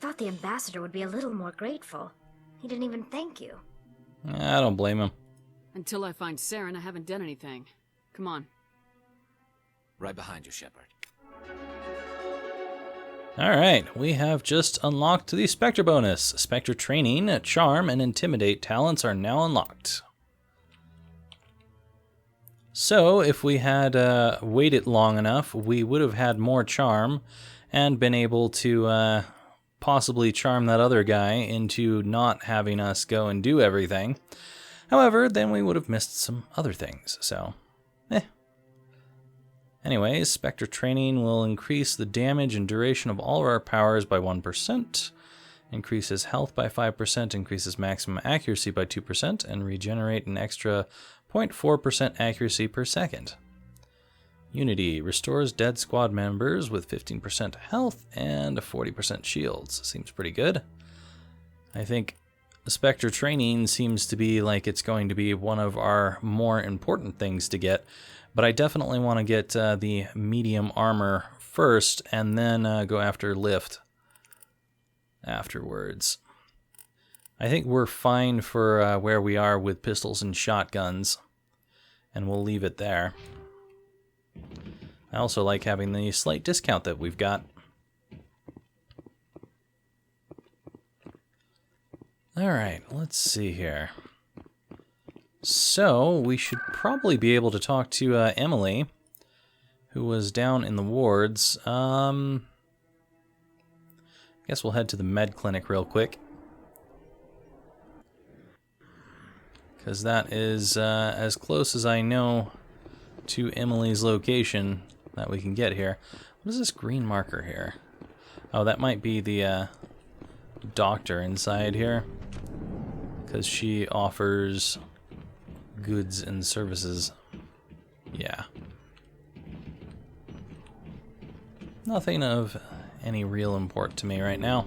thought the ambassador would be a little more grateful. He didn't even thank you. I don't blame him. Until I find Saren, I haven't done anything. Come on. Right behind you, Shepard. Alright, we have just unlocked the Spectre bonus. Spectre training, charm, and intimidate talents are now unlocked. So, if we had waited long enough, we would have had more charm and been able to possibly charm that other guy into not having us go and do everything. However, then we would have missed some other things, so, Anyways, Spectre training will increase the damage and duration of all of our powers by 1%, increases health by 5%, increases maximum accuracy by 2%, and regenerate an extra 0.4% accuracy per second. Unity restores dead squad members with 15% health and 40% shields. Seems pretty good. I think Spectre training seems to be like it's going to be one of our more important things to get, but I definitely want to get the medium armor first and then go after lift afterwards. I think we're fine for where we are with pistols and shotguns, and we'll leave it there. I also like having the slight discount that we've got. Alright, let's see here. So, we should probably be able to talk to Emily, who was down in the wards. I guess we'll head to the med clinic real quick, because that is as close as I know to Emily's location that we can get here. What is this green marker here? Oh, that might be the doctor inside here, because she offers goods and services. Yeah. Nothing of any real import to me right now.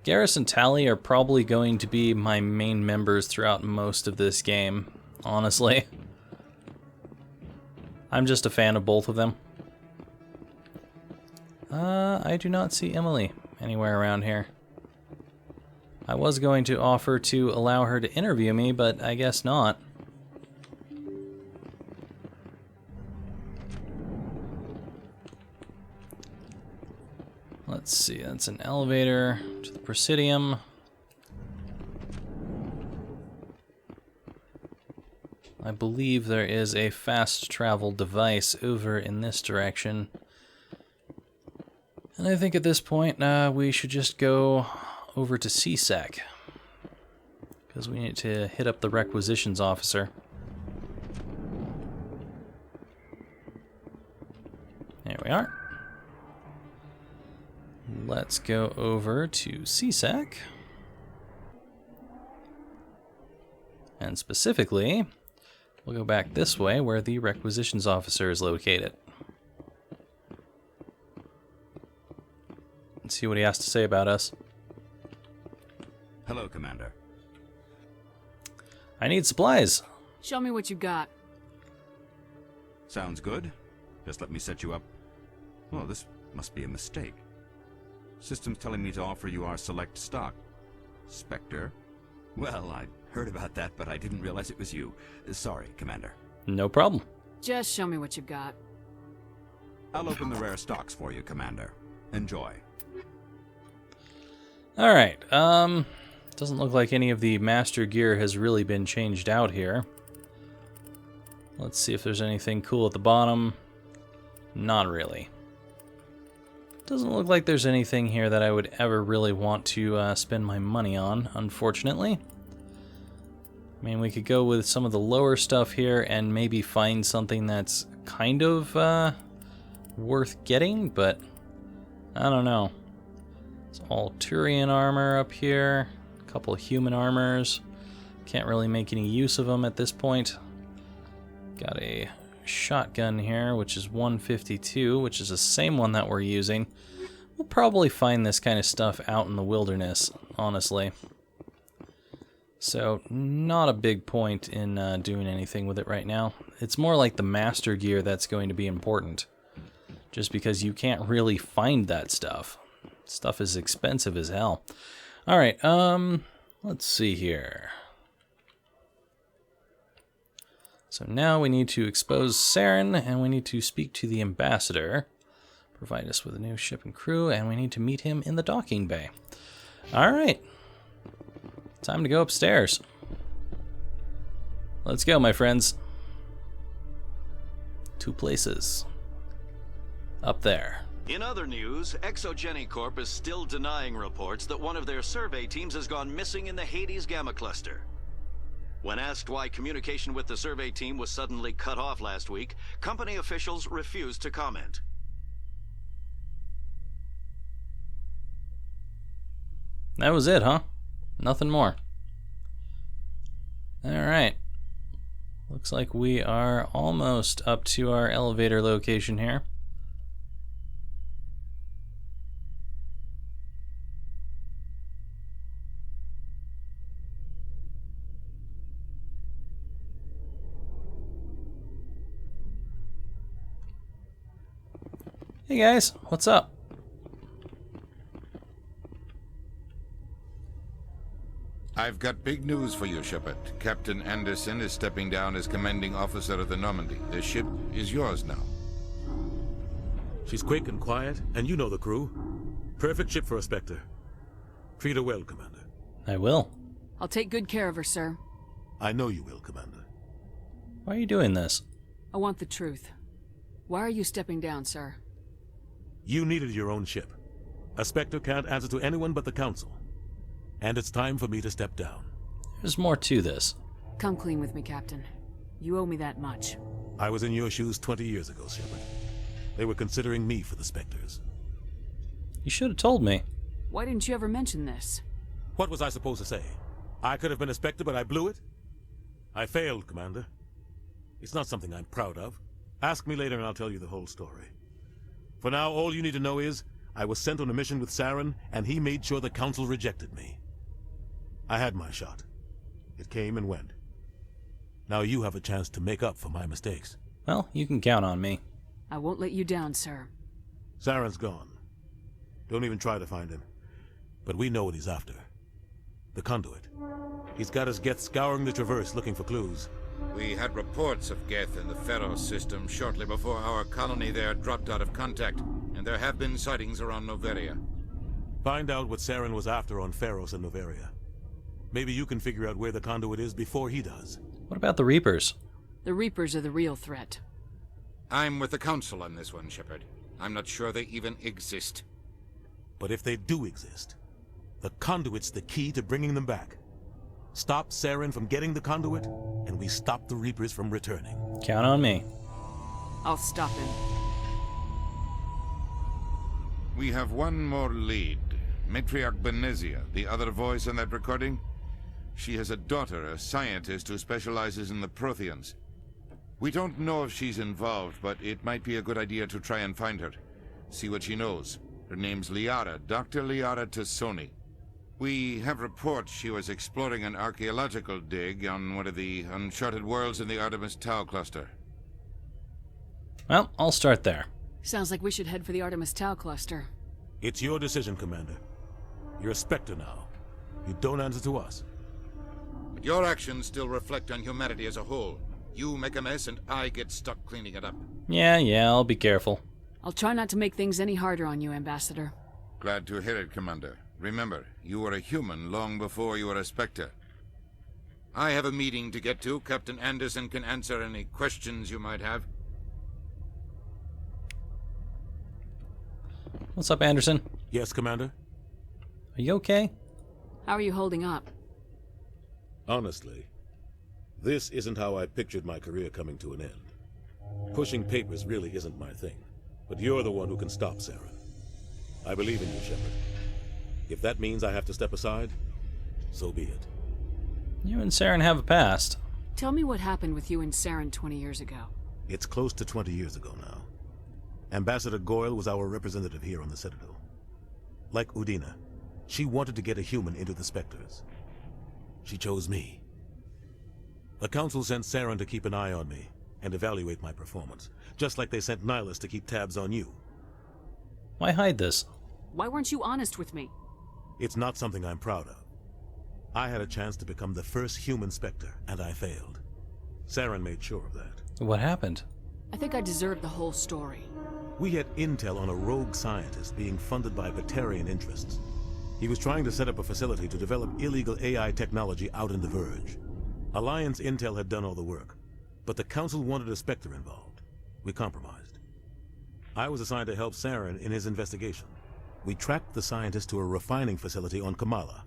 Garrus and Tally are probably going to be my main members throughout most of this game, honestly. I'm just a fan of both of them. I do not see Emily anywhere around here. I was going to offer to allow her to interview me, but I guess not. Let's see, that's an elevator to the Presidium. I believe there is a fast travel device over in this direction. And I think at this point we should just go over to CSEC, because we need to hit up the Requisitions officer. There we are. Let's go over to CSEC. And specifically, we'll go back this way where the Requisitions officer is located. Let's see what he has to say about us. Hello, Commander. I need supplies. Show me what you got. Sounds good. Just let me set you up. Oh, this must be a mistake. System's telling me to offer you our select stock. Spectre? Well, I heard about that, but I didn't realize it was you. Sorry, Commander. No problem. Just show me what you got. I'll open the rare stocks for you, Commander. Enjoy. Alright, doesn't look like any of the master gear has really been changed out here. Let's see if there's anything cool at the bottom. Not really. Doesn't look like there's anything here that I would ever really want to spend my money on, unfortunately. I mean, we could go with some of the lower stuff here and maybe find something that's kind of worth getting, but I don't know. It's all Turian armor up here, a couple of human armors. Can't really make any use of them at this point. Got a shotgun here, which is 152, which is the same one that we're using. We'll probably find this kind of stuff out in the wilderness, honestly. So, not a big point in doing anything with it right now. It's more like the master gear that's going to be important. Just because you can't really find that stuff. Stuff is expensive as hell. Alright, let's see here. So now we need to expose Saren, and we need to speak to the ambassador. Provide us with a new ship and crew, and we need to meet him in the docking bay. Alright. Time to go upstairs. Let's go, my friends. 2 places. Up there. In other news, Exogeny Corp is still denying reports that one of their survey teams has gone missing in the Hades Gamma Cluster. When asked why communication with the survey team was suddenly cut off last week, company officials refused to comment. That was it, huh? Nothing more. Alright. Looks like we are almost up to our elevator location here. Hey guys, what's up? I've got big news for you, Shepard. Captain Anderson is stepping down as commanding officer of the Normandy. The ship is yours now. She's quick and quiet, and you know the crew. Perfect ship for a Spectre. Treat her well, Commander. I will. I'll take good care of her, sir. I know you will, Commander. Why are you doing this? I want the truth. Why are you stepping down, sir? You needed your own ship. A Spectre can't answer to anyone but the Council. And it's time for me to step down. There's more to this. Come clean with me, Captain. You owe me that much. I was in your shoes 20 years ago, Shepard. They were considering me for the Spectres. You should have told me. Why didn't you ever mention this? What was I supposed to say? I could have been a Spectre, but I blew it? I failed, Commander. It's not something I'm proud of. Ask me later and I'll tell you the whole story. For now, all you need to know is, I was sent on a mission with Saren, and he made sure the Council rejected me. I had my shot. It came and went. Now you have a chance to make up for my mistakes. Well, you can count on me. I won't let you down, sir. Saren's gone. Don't even try to find him. But we know what he's after. The conduit. He's got his Geth scouring the Traverse looking for clues. We had reports of Geth in the Pharos system shortly before our colony there dropped out of contact, and there have been sightings around Noveria. Find out what Saren was after on Pharos and Noveria. Maybe you can figure out where the conduit is before he does. What about the Reapers? The Reapers are the real threat. I'm with the Council on this one, Shepard. I'm not sure they even exist. But if they do exist, the conduit's the key to bringing them back. Stop Saren from getting the conduit, and we stop the Reapers from returning. Count on me. I'll stop him. We have one more lead. Matriarch Benezia, the other voice in that recording. She has a daughter, a scientist who specializes in the Protheans. We don't know if she's involved, but it might be a good idea to try and find her. See what she knows. Her name's Liara, Dr. Liara Tassoni. We have reports she was exploring an archaeological dig on one of the uncharted worlds in the Artemis Tau cluster. Well, I'll start there. Sounds like we should head for the Artemis Tau cluster. It's your decision, Commander. You're a Spectre now. You don't answer to us. But your actions still reflect on humanity as a whole. You make a mess and I get stuck cleaning it up. Yeah, I'll be careful. I'll try not to make things any harder on you, Ambassador. Glad to hear it, Commander. Remember, you were a human long before you were a Spectre. I have a meeting to get to. Captain Anderson can answer any questions you might have. What's up, Anderson? Yes, Commander? Are you okay? How are you holding up? Honestly, this isn't how I pictured my career coming to an end. Pushing papers really isn't my thing, but you're the one who can stop Saren. I believe in you, Shepard. If that means I have to step aside, so be it. You and Saren have a past. Tell me what happened with you and Saren 20 years ago. It's close to 20 years ago now. Ambassador Goyle was our representative here on the Citadel. Like Udina, she wanted to get a human into the Spectres. She chose me. The Council sent Saren to keep an eye on me and evaluate my performance, just like they sent Nihilus to keep tabs on you. Why hide this? Why weren't you honest with me? It's not something I'm proud of. I had a chance to become the first human Spectre, and I failed. Saren made sure of that. What happened? I think I deserve the whole story. We had intel on a rogue scientist being funded by Batarian interests. He was trying to set up a facility to develop illegal AI technology out in the Verge. Alliance intel had done all the work, but the Council wanted a Spectre involved. We compromised. I was assigned to help Saren in his investigation. We tracked the scientist to a refining facility on Kamala.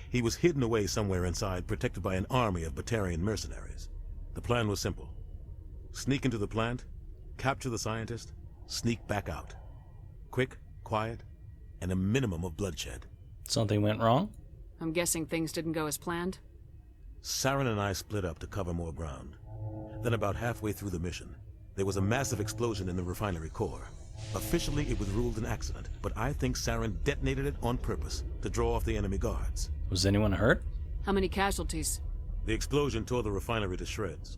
He was hidden away somewhere inside, protected by an army of Batarian mercenaries. The plan was simple. Sneak into the plant, capture the scientist, sneak back out. Quick, quiet, and a minimum of bloodshed. Something went wrong? I'm guessing things didn't go as planned? Saren and I split up to cover more ground. Then about halfway through the mission, there was a massive explosion in the refinery core. Officially, it was ruled an accident, but I think Saren detonated it on purpose to draw off the enemy guards. Was anyone hurt? How many casualties? The explosion tore the refinery to shreds.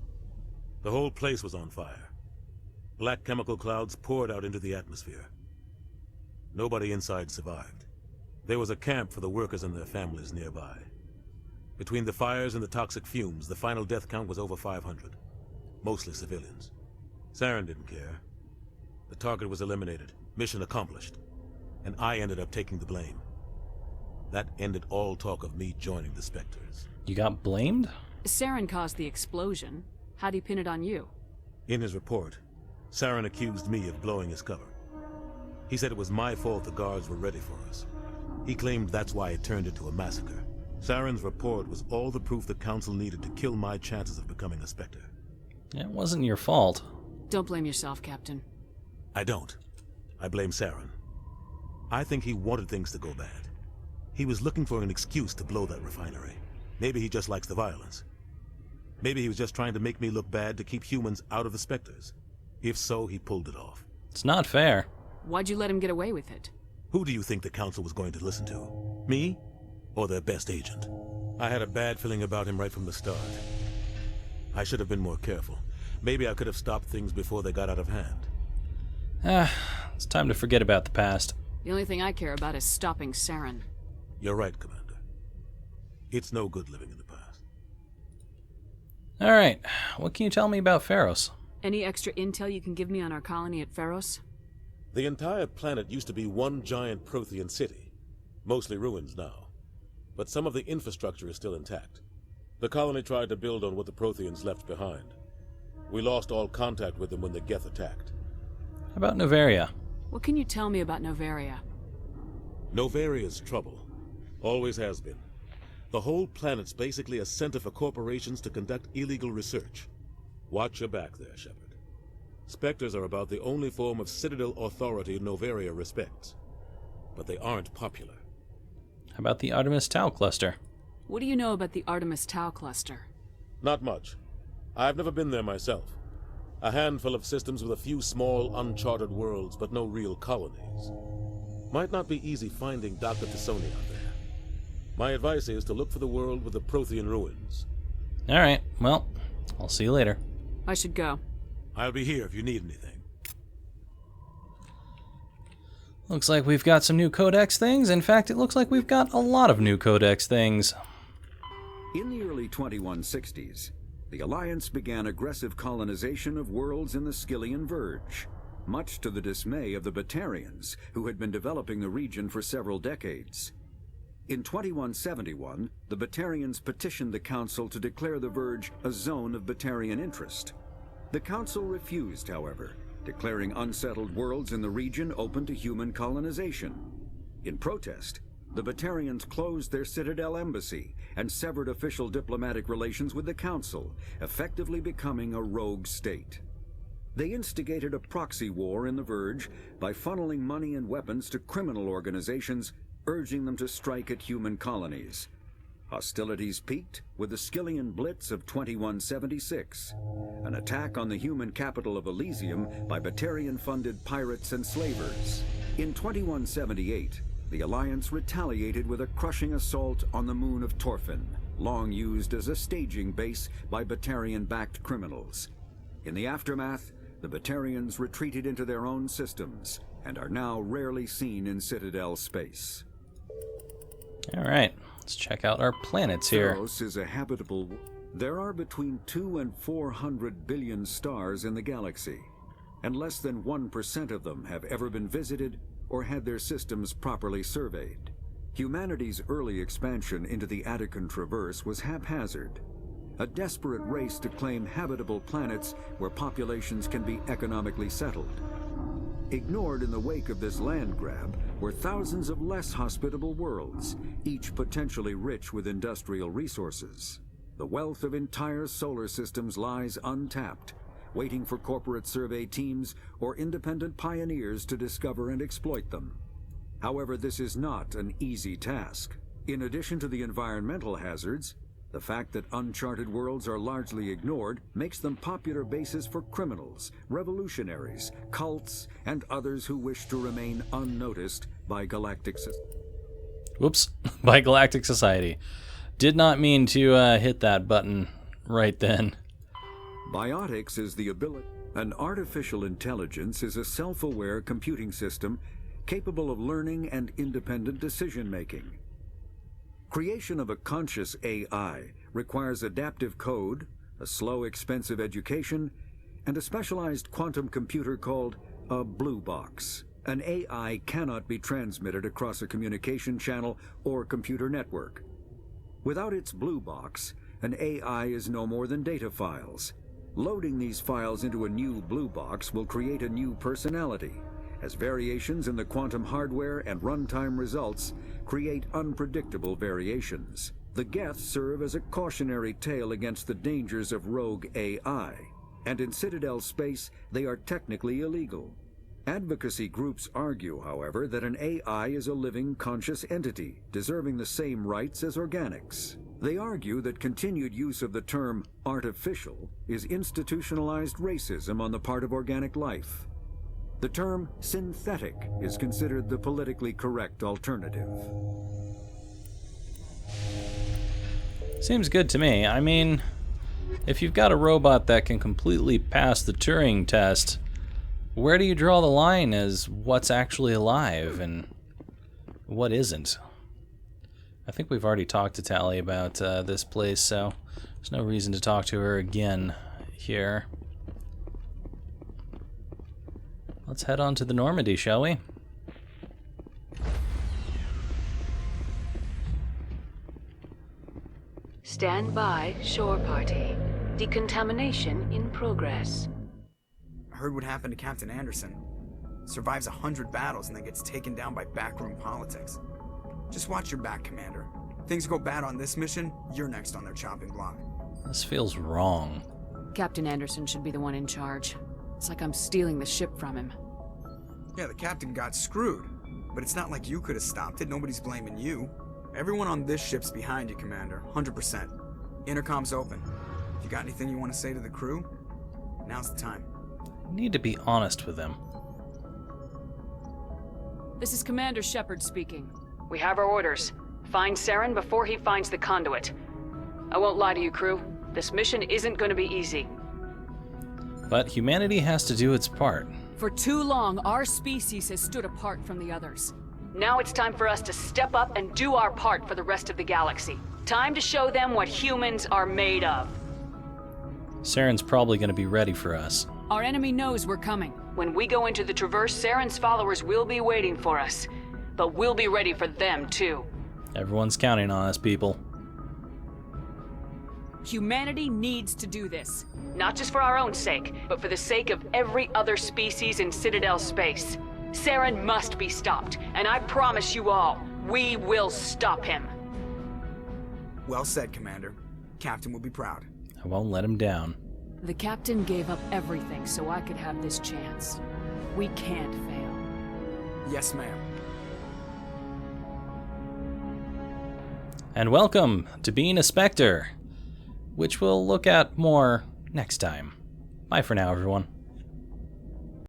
The whole place was on fire. Black chemical clouds poured out into the atmosphere. Nobody inside survived. There was a camp for the workers and their families nearby. Between the fires and the toxic fumes, the final death count was over 500. Mostly civilians. Saren didn't care. The target was eliminated, mission accomplished, and I ended up taking the blame. That ended all talk of me joining the Spectres. You got blamed? Saren caused the explosion. How'd he pin it on you? In his report, Saren accused me of blowing his cover. He said it was my fault the guards were ready for us. He claimed that's why it turned into a massacre. Saren's report was all the proof the Council needed to kill my chances of becoming a Spectre. It wasn't your fault. Don't blame yourself, Captain. I don't. I blame Saren. I think he wanted things to go bad. He was looking for an excuse to blow that refinery. Maybe he just likes the violence. Maybe he was just trying to make me look bad to keep humans out of the Spectres. If so, he pulled it off. It's not fair. Why'd you let him get away with it? Who do you think the Council was going to listen to? Me? Or their best agent? I had a bad feeling about him right from the start. I should have been more careful. Maybe I could have stopped things before they got out of hand. It's time to forget about the past. The only thing I care about is stopping Saren. You're right, Commander. It's no good living in the past. Alright, what can you tell me about Pharos? Any extra intel you can give me on our colony at Pharos? The entire planet used to be one giant Prothean city. Mostly ruins now. But some of the infrastructure is still intact. The colony tried to build on what the Protheans left behind. We lost all contact with them when the Geth attacked. How about Noveria? What can you tell me about Noveria? Novaria's trouble. Always has been. The whole planet's basically a center for corporations to conduct illegal research. Watch your back there, Shepard. Spectres are about the only form of Citadel authority Noveria respects. But they aren't popular. How about the Artemis Tau cluster? What do you know about the Artemis Tau cluster? Not much. I've never been there myself. A handful of systems with a few small, uncharted worlds, but no real colonies. Might not be easy finding Dr. T'Soni out there. My advice is to look for the world with the Prothean ruins. Alright, well, I'll see you later. I should go. I'll be here if you need anything. Looks like we've got some new codex things. In fact, it looks like we've got a lot of new codex things. In the early 2160s, the Alliance began aggressive colonization of worlds in the Skyllian Verge, much to the dismay of the Batarians, who had been developing the region for several decades. In 2171, the Batarians petitioned the Council to declare the Verge a zone of Batarian interest. The Council refused, however, declaring unsettled worlds in the region open to human colonization. In protest, the Batarians closed their Citadel embassy and severed official diplomatic relations with the Council, effectively becoming a rogue state. They instigated a proxy war in the Verge by funneling money and weapons to criminal organizations, urging them to strike at human colonies. Hostilities peaked with the Skyllian Blitz of 2176, an attack on the human capital of Elysium by Batarian-funded pirates and slavers. In 2178, the Alliance retaliated with a crushing assault on the moon of Torfin, long used as a staging base by Batarian-backed criminals. In the aftermath, the Batarians retreated into their own systems and are now rarely seen in Citadel space. All right, let's check out our planets here. Theros is a habitable... There are between 2 and 400 billion stars in the galaxy, and less than 1% of them have ever been visited or had their systems properly surveyed. Humanity's early expansion into the Attican Traverse was haphazard, a desperate race to claim habitable planets where populations can be economically settled. Ignored in the wake of this land grab were thousands of less hospitable worlds, each potentially rich with industrial resources. The wealth of entire solar systems lies untapped, waiting for corporate survey teams or independent pioneers to discover and exploit them. However, this is not an easy task. In addition to the environmental hazards, the fact that uncharted worlds are largely ignored makes them popular bases for criminals, revolutionaries, cults, and others who wish to remain unnoticed by galactic society. Whoops, by Galactic Society. Did not mean to hit that button right then. Biotics is the ability. An artificial intelligence is a self-aware computing system capable of learning and independent decision-making. Creation of a conscious AI requires adaptive code, a slow, expensive education, and a specialized quantum computer called a blue box. An AI cannot be transmitted across a communication channel or computer network. Without its blue box, an AI is no more than data files. Loading these files into a new blue box will create a new personality, as variations in the quantum hardware and runtime results create unpredictable variations. The Geth serve as a cautionary tale against the dangers of rogue AI, and in Citadel space they are technically illegal. Advocacy groups argue, however, that an AI is a living, conscious entity, deserving the same rights as organics. They argue that continued use of the term artificial is institutionalized racism on the part of organic life. The term synthetic is considered the politically correct alternative. Seems good to me. I mean, if you've got a robot that can completely pass the Turing test, where do you draw the line as what's actually alive and what isn't? I think we've already talked to Tally about this place, so there's no reason to talk to her again here. Let's head on to the Normandy, shall we? Stand by, shore party. Decontamination in progress. I heard what happened to Captain Anderson. Survives 100 battles and then gets taken down by backroom politics. Just watch your back, Commander. Things go bad on this mission, you're next on their chopping block. This feels wrong. Captain Anderson should be the one in charge. It's like I'm stealing the ship from him. Yeah, the captain got screwed. But it's not like you could have stopped it. Nobody's blaming you. Everyone on this ship's behind you, Commander. 100%. Intercom's open. If you got anything you want to say to the crew, now's the time. I need to be honest with them. This is Commander Shepard speaking. We have our orders. Find Saren before he finds the conduit. I won't lie to you, crew. This mission isn't going to be easy. But humanity has to do its part. For too long, our species has stood apart from the others. Now it's time for us to step up and do our part for the rest of the galaxy. Time to show them what humans are made of. Saren's probably going to be ready for us. Our enemy knows we're coming. When we go into the Traverse, Saren's followers will be waiting for us. But we'll be ready for them, too. Everyone's counting on us, people. Humanity needs to do this. Not just for our own sake, but for the sake of every other species in Citadel space. Saren must be stopped, and I promise you all, we will stop him. Well said, Commander. Captain will be proud. I won't let him down. The captain gave up everything so I could have this chance. We can't fail. Yes, ma'am. And welcome to being a Spectre, which we'll look at more next time. Bye for now, everyone.